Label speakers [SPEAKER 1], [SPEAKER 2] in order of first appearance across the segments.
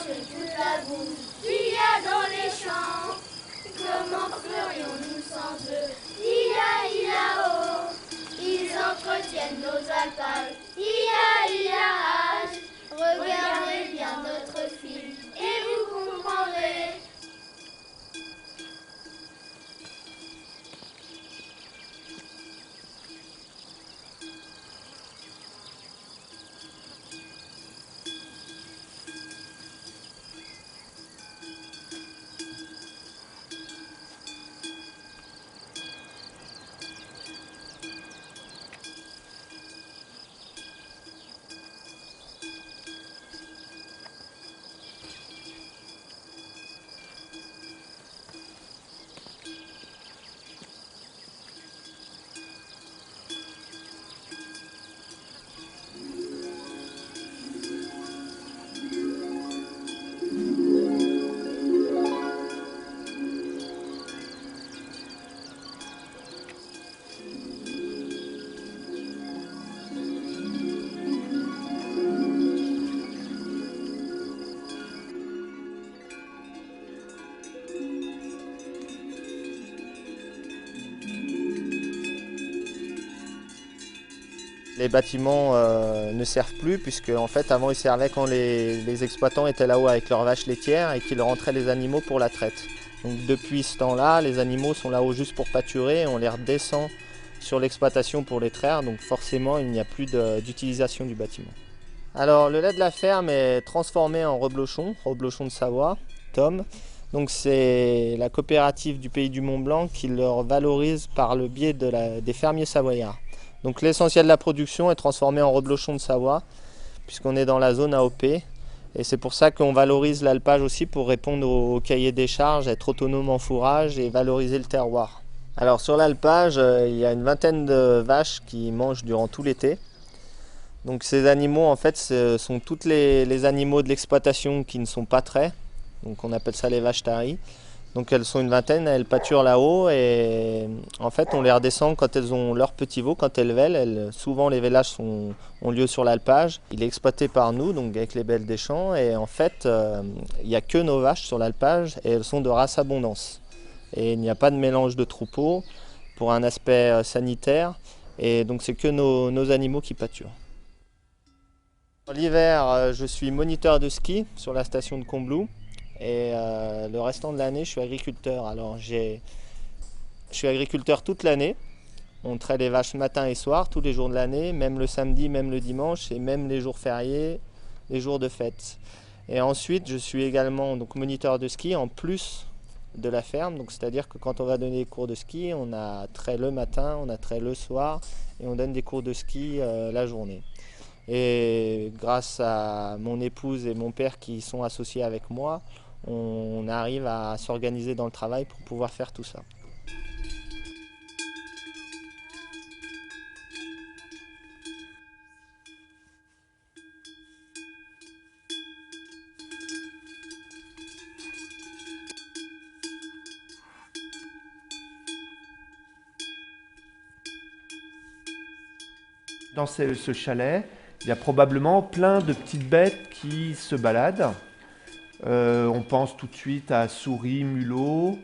[SPEAKER 1] que toute la boue qu'il y a dans les champs. Comment ferions-nous sans eux? Ia-ia-oh, ils entretiennent nos alpages. Ia-ia-age, regardez bien notre fil et vous comprendrez.
[SPEAKER 2] Les bâtiments ne servent plus puisque en fait avant ils servaient quand les exploitants étaient là-haut avec leurs vaches laitières et qu'ils rentraient les animaux pour la traite. Donc depuis ce temps-là, les animaux sont là-haut juste pour pâturer et on les redescend sur l'exploitation pour les traire, donc forcément il n'y a plus d'utilisation du bâtiment. Alors le lait de la ferme est transformé en reblochon de Savoie, Tom. Donc c'est la coopérative du Pays du Mont-Blanc qui le valorise par le biais des fermiers savoyards. Donc l'essentiel de la production est transformé en reblochon de Savoie, puisqu'on est dans la zone AOP. Et c'est pour ça qu'on valorise l'alpage aussi pour répondre au cahier des charges, être autonome en fourrage et valoriser le terroir. Alors sur l'alpage, il y a une vingtaine de vaches qui mangent durant tout l'été. Donc ces animaux en fait ce sont tous les animaux de l'exploitation qui ne sont pas traits. Donc on appelle ça les vaches taries. Donc elles sont une vingtaine, elles pâturent là-haut et en fait on les redescend quand elles ont leur petit veau, quand elles vèlent. Souvent les vélages ont lieu sur l'alpage. Il est exploité par nous, donc avec les belles des champs, et en fait il n'y a que nos vaches sur l'alpage et elles sont de race abondance. Et il n'y a pas de mélange de troupeaux pour un aspect sanitaire et donc c'est que nos animaux qui pâturent. L'hiver je suis moniteur de ski sur la station de Combloux. Et le restant de l'année, je suis agriculteur. Alors je suis agriculteur toute l'année. On traite les vaches matin et soir, tous les jours de l'année, même le samedi, même le dimanche et même les jours fériés, les jours de fête. Et ensuite, je suis également donc moniteur de ski en plus de la ferme. Donc c'est-à-dire que quand on va donner des cours de ski, on a trait le matin, on a trait le soir et on donne des cours de ski la journée. Et grâce à mon épouse et mon père qui sont associés avec moi, on arrive à s'organiser dans le travail pour pouvoir faire tout ça.
[SPEAKER 3] Dans ce chalet, il y a probablement plein de petites bêtes qui se baladent. On pense tout de suite à souris, mulots.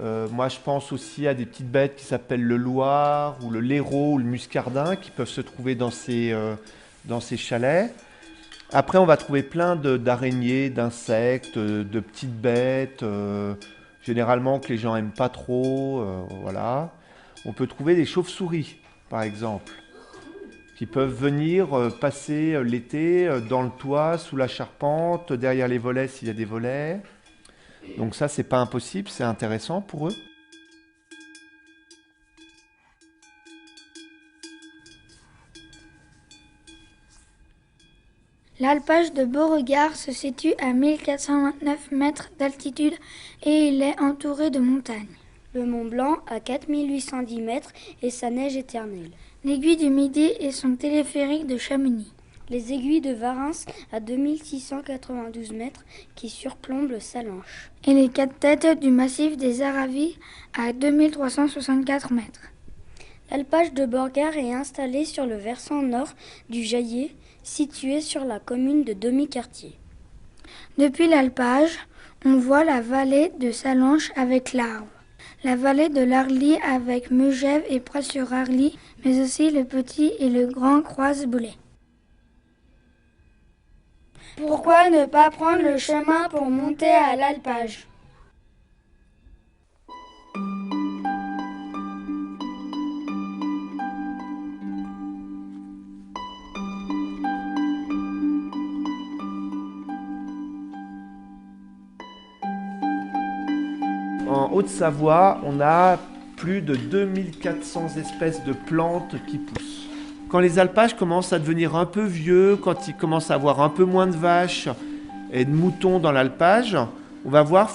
[SPEAKER 3] Moi, je pense aussi à des petites bêtes qui s'appellent le loir ou le laireau ou le muscardin qui peuvent se trouver dans ces chalets. Après, on va trouver plein d'araignées, d'insectes, de petites bêtes, généralement que les gens n'aiment pas trop. Voilà. On peut trouver des chauves-souris, par exemple, qui peuvent venir passer l'été dans le toit, sous la charpente, derrière les volets s'il y a des volets. Donc ça, c'est pas impossible, c'est intéressant pour eux.
[SPEAKER 4] L'alpage de Beauregard se situe à 1429 mètres d'altitude et il est entouré de montagnes.
[SPEAKER 5] Le Mont Blanc à 4810 mètres et sa neige éternelle.
[SPEAKER 4] L'Aiguille du Midi et son téléphérique de Chamonix.
[SPEAKER 5] Les aiguilles de Varins à 2692 mètres qui surplombent le Salanches.
[SPEAKER 4] Et les quatre têtes du massif des Aravis à 2364 mètres.
[SPEAKER 5] L'alpage de Beauregard est installé sur le versant nord du Jaillet, situé sur la commune de Demi-Quartier.
[SPEAKER 4] Depuis l'alpage, on voit la vallée de Sallanches avec l'Arve, la vallée de l'Arly avec Megève et Pras-sur-Arly, mais aussi le petit et le grand Croise-Boulet. Pourquoi ne pas prendre le chemin pour monter à l'alpage ?
[SPEAKER 3] En Haute-Savoie, on a plus de 2400 espèces de plantes qui poussent. Quand les alpages commencent à devenir un peu vieux, quand ils commencent à avoir un peu moins de vaches et de moutons dans l'alpage, on va voir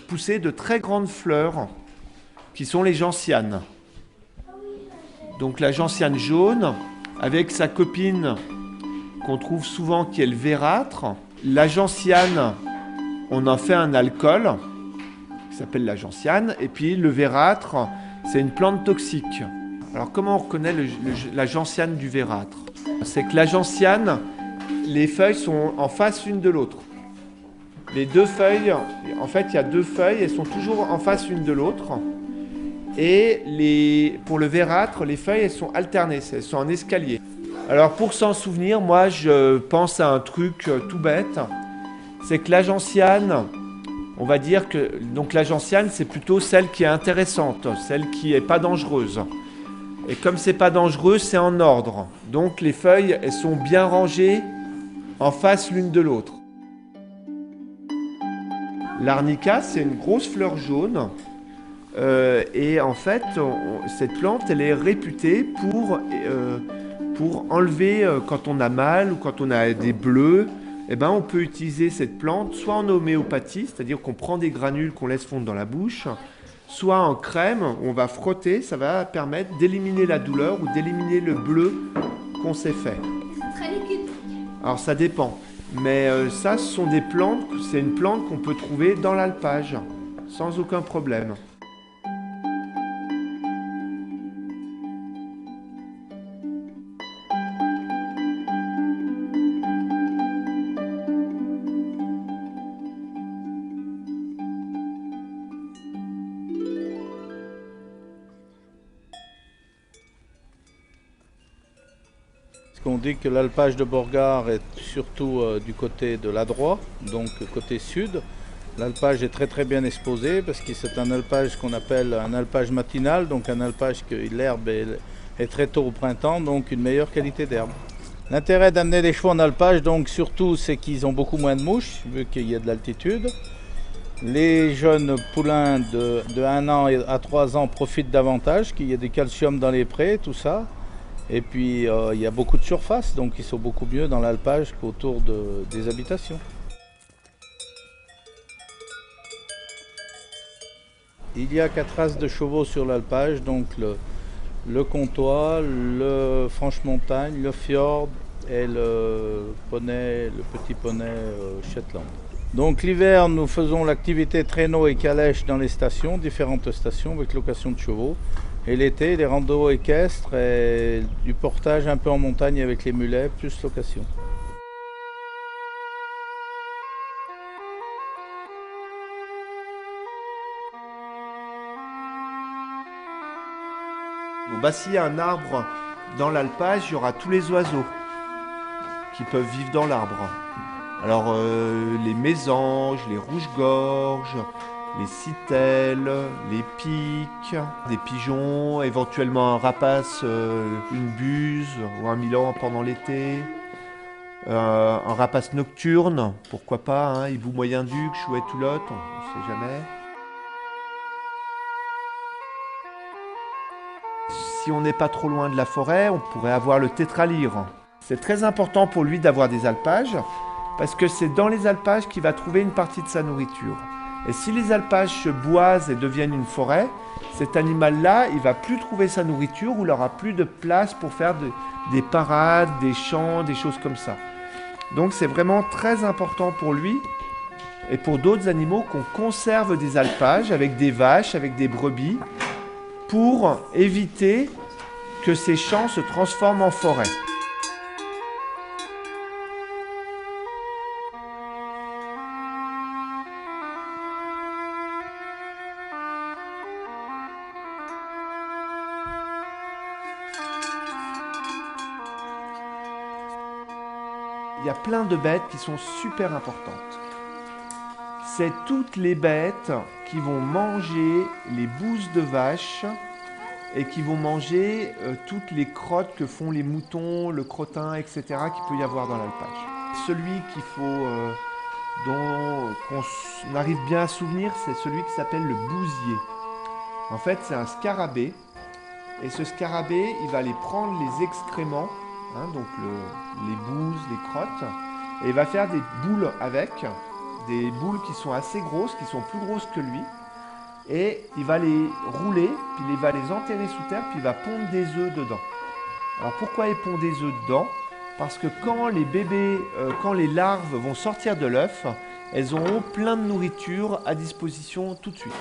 [SPEAKER 3] pousser de très grandes fleurs qui sont les gentianes. Donc la gentiane jaune avec sa copine qu'on trouve souvent qui est le vérâtre. La gentiane, on en fait un alcool qui s'appelle la gentiane, et puis le vérâtre, c'est une plante toxique. Alors comment on reconnaît la gentiane du vérâtre ? C'est que la gentiane, les feuilles sont en face l'une de l'autre. Les deux feuilles, en fait il y a deux feuilles, elles sont toujours en face l'une de l'autre. Et pour le vérâtre, les feuilles elles sont alternées, elles sont en escalier. Alors pour s'en souvenir, moi je pense à un truc tout bête, c'est que la gentiane, on va dire que donc la gentiane, c'est plutôt celle qui est intéressante, celle qui n'est pas dangereuse. Et comme c'est pas dangereux, c'est en ordre. Donc les feuilles, elles sont bien rangées en face l'une de l'autre. L'arnica, c'est une grosse fleur jaune. Et en fait, cette plante, elle est réputée pour enlever quand on a mal ou quand on a des bleus. Eh ben, on peut utiliser cette plante soit en homéopathie, c'est-à-dire qu'on prend des granules qu'on laisse fondre dans la bouche, soit en crème, on va frotter, ça va permettre d'éliminer la douleur ou d'éliminer le bleu qu'on s'est fait.
[SPEAKER 1] C'est très liquide.
[SPEAKER 3] Alors ça dépend, mais ça, ce sont des plantes, c'est une plante qu'on peut trouver dans l'alpage, sans aucun problème.
[SPEAKER 6] On dit que l'alpage de Borgard est surtout du côté de l'Adroit, donc côté sud. L'alpage est très bien exposé parce que c'est un alpage qu'on appelle un alpage matinal, donc un alpage que l'herbe est très tôt au printemps, donc une meilleure qualité d'herbe. L'intérêt d'amener les chevaux en alpage, donc surtout, c'est qu'ils ont beaucoup moins de mouches, vu qu'il y a de l'altitude. Les jeunes poulains de 1 an à 3 ans profitent davantage, qu'il y a du calcium dans les prés, tout ça. Et puis il y a beaucoup de surface, donc ils sont beaucoup mieux dans l'alpage qu'autour des habitations. Il y a 4 races de chevaux sur l'alpage, donc le comtois, le franche-montagne, le fjord et le petit poney Shetland. Donc l'hiver, nous faisons l'activité traîneau et calèche dans les stations, différentes stations avec location de chevaux. Et l'été, les randos équestres et du portage un peu en montagne avec les mulets, plus location.
[SPEAKER 3] Bon, s'il y a un arbre dans l'alpage, il y aura tous les oiseaux qui peuvent vivre dans l'arbre. Alors les mésanges, les rouges-gorges, les citelles, les piques, des pigeons, éventuellement un rapace, une buse ou un milan pendant l'été, un rapace nocturne, pourquoi pas, hein, hibou moyen-duc, chouette toulotte, on ne sait jamais. Si on n'est pas trop loin de la forêt, on pourrait avoir le tétralyre. C'est très important pour lui d'avoir des alpages, parce que c'est dans les alpages qu'il va trouver une partie de sa nourriture. Et si les alpages se boisent et deviennent une forêt, cet animal-là, il ne va plus trouver sa nourriture ou il n'aura plus de place pour faire des parades, des chants, des choses comme ça. Donc c'est vraiment très important pour lui et pour d'autres animaux qu'on conserve des alpages avec des vaches, avec des brebis, pour éviter que ces champs se transforment en forêt. il y a plein de bêtes qui sont super importantes. C'est toutes les bêtes qui vont manger les bouses de vache et qui vont manger toutes les crottes que font les moutons, le crottin, etc. qu'il peut y avoir dans l'alpage. Celui qu'il faut, qu'on arrive bien à souvenir, c'est celui qui s'appelle le bousier. En fait, c'est un scarabée. Et ce scarabée, il va aller prendre les excréments, donc les bouses, les crottes, et il va faire des boules avec, des boules qui sont assez grosses, qui sont plus grosses que lui. Et il va les rouler, puis il va les enterrer sous terre, puis il va pondre des œufs dedans. Alors pourquoi il pond des œufs dedans? Parce que quand les bébés, quand les larves vont sortir de l'œuf, elles auront plein de nourriture à disposition tout de suite.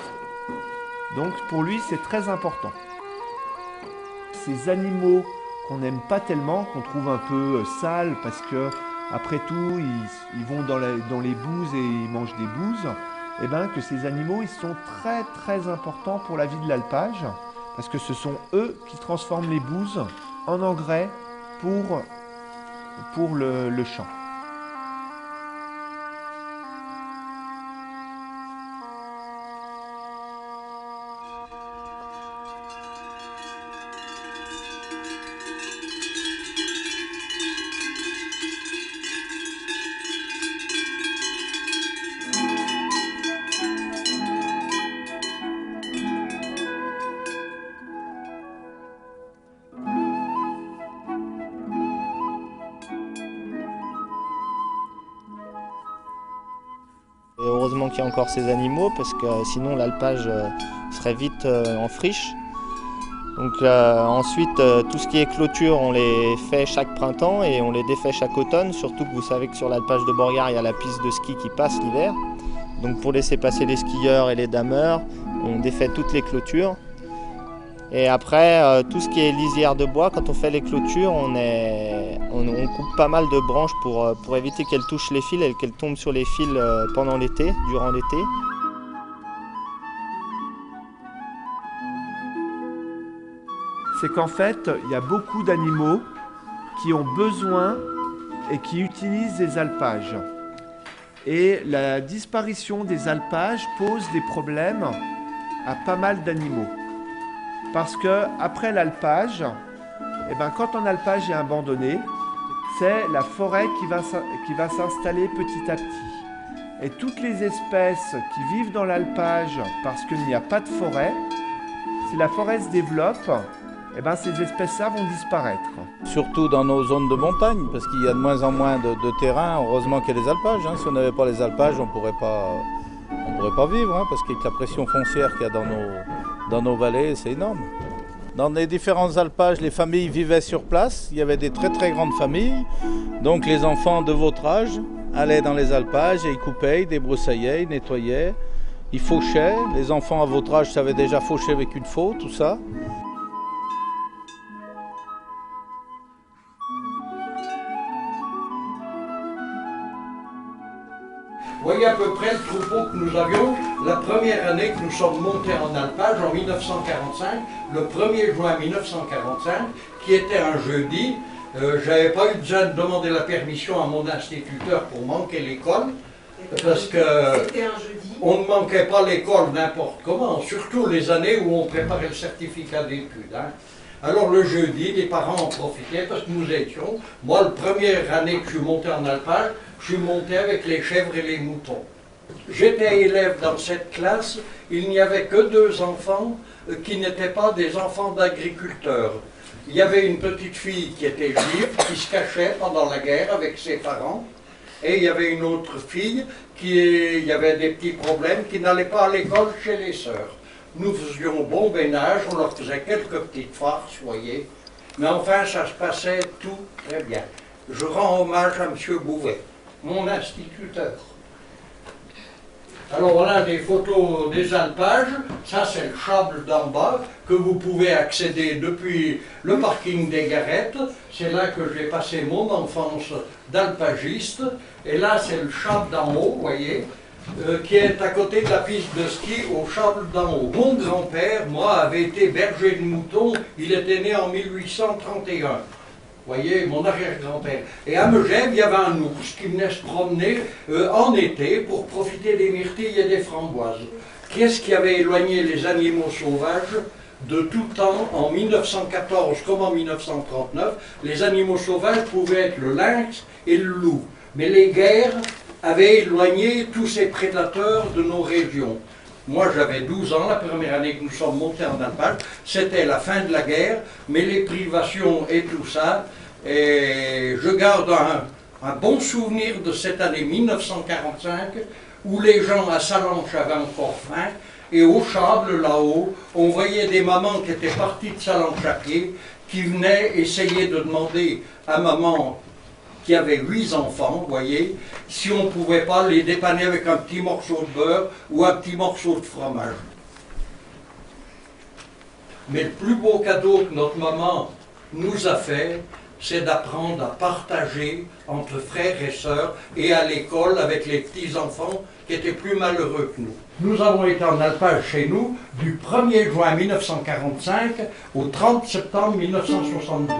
[SPEAKER 3] Donc pour lui, c'est très important. Ces animaux qu'on n'aime pas tellement, qu'on trouve un peu sales, parce que après tout, ils vont dans les bouses et ils mangent des bouses, et bien que ces animaux, ils sont très très importants pour la vie de l'alpage, parce que ce sont eux qui transforment les bouses en engrais pour le champ.
[SPEAKER 2] Et heureusement qu'il y a encore ces animaux parce que sinon l'alpage serait vite en friche. Donc ensuite tout ce qui est clôture on les fait chaque printemps et on les défait chaque automne, surtout que vous savez que sur l'alpage de Borgard il y a la piste de ski qui passe l'hiver. Donc pour laisser passer les skieurs et les dameurs, on défait toutes les clôtures. Et après tout ce qui est lisière de bois, quand on fait les clôtures, on coupe pas mal de branches pour éviter qu'elles touchent les fils et qu'elles tombent sur les fils pendant l'été, durant l'été.
[SPEAKER 3] C'est qu'en fait, il y a beaucoup d'animaux qui ont besoin et qui utilisent des alpages. Et la disparition des alpages pose des problèmes à pas mal d'animaux. Parce que après l'alpage, quand un alpage est abandonné, c'est la forêt qui va s'installer petit à petit. Et toutes les espèces qui vivent dans l'alpage parce qu'il n'y a pas de forêt, si la forêt se développe, ces espèces-là vont disparaître.
[SPEAKER 6] Surtout dans nos zones de montagne, parce qu'il y a de moins en moins de terrain, heureusement qu'il y a les alpages. Si on n'avait pas les alpages, on ne pourrait pas vivre, parce qu'avec la pression foncière qu'il y a dans nos vallées, c'est énorme. Dans les différents alpages, les familles vivaient sur place, il y avait des très très grandes familles, donc les enfants de votre âge allaient dans les alpages et ils coupaient, ils débrousaillaient, ils nettoyaient, ils fauchaient. Les enfants à votre âge savaient déjà faucher avec une faux, tout ça.
[SPEAKER 7] Vous voyez à peu près le troupeau que nous avions la première année que nous sommes montés en alpage, en 1945, le 1er juin 1945, qui était un jeudi. Je n'avais pas eu besoin de demander la permission à mon instituteur pour manquer l'école, parce qu'on ne manquait pas l'école n'importe comment, surtout les années où on préparait le certificat d'études. Alors le jeudi, les parents en profitaient parce que nous étions, moi la première année que je suis monté en alpage, je suis monté avec les chèvres et les moutons. J'étais élève dans cette classe, il n'y avait que 2 enfants qui n'étaient pas des enfants d'agriculteurs. Il y avait une petite fille qui était juive, qui se cachait pendant la guerre avec ses parents, et il y avait une autre fille qui y avait des petits problèmes, qui n'allait pas à l'école chez les sœurs. Nous faisions bon ménage, on leur faisait quelques petites farces, vous voyez, mais enfin ça se passait tout très bien. Je rends hommage à M. Bouvet, mon instituteur. Alors voilà des photos des alpages, ça c'est le châble d'en bas que vous pouvez accéder depuis le parking des Garettes. C'est là que j'ai passé mon enfance d'alpagiste. Et là c'est le châble d'en haut, vous voyez, qui est à côté de la piste de ski au châble d'en haut. Mon grand-père, moi, avait été berger de moutons, il était né en 1831. voyez, mon arrière-grand-père. Et à Megève, il y avait un ours qui venait se promener en été pour profiter des myrtilles et des framboises. Qu'est-ce qui avait éloigné les animaux sauvages de tout temps en 1914 comme en 1939? Les animaux sauvages pouvaient être le lynx et le loup. Mais les guerres avaient éloigné tous ces prédateurs de nos régions. Moi, j'avais 12 ans, la première année que nous sommes montés en alpage, c'était la fin de la guerre, mais les privations et tout ça, et je garde un bon souvenir de cette année 1945, où les gens à Salanches avaient encore faim, et au Chable, là-haut, on voyait des mamans qui étaient parties de Salanches à pied, qui venaient essayer de demander à maman, qui avait 8 enfants, vous voyez, si on ne pouvait pas les dépanner avec un petit morceau de beurre ou un petit morceau de fromage. Mais le plus beau cadeau que notre maman nous a fait, c'est d'apprendre à partager entre frères et sœurs et à l'école avec les petits-enfants qui étaient plus malheureux que nous. Nous avons été en alpage chez nous du 1er juin 1945 au 30 septembre 1962.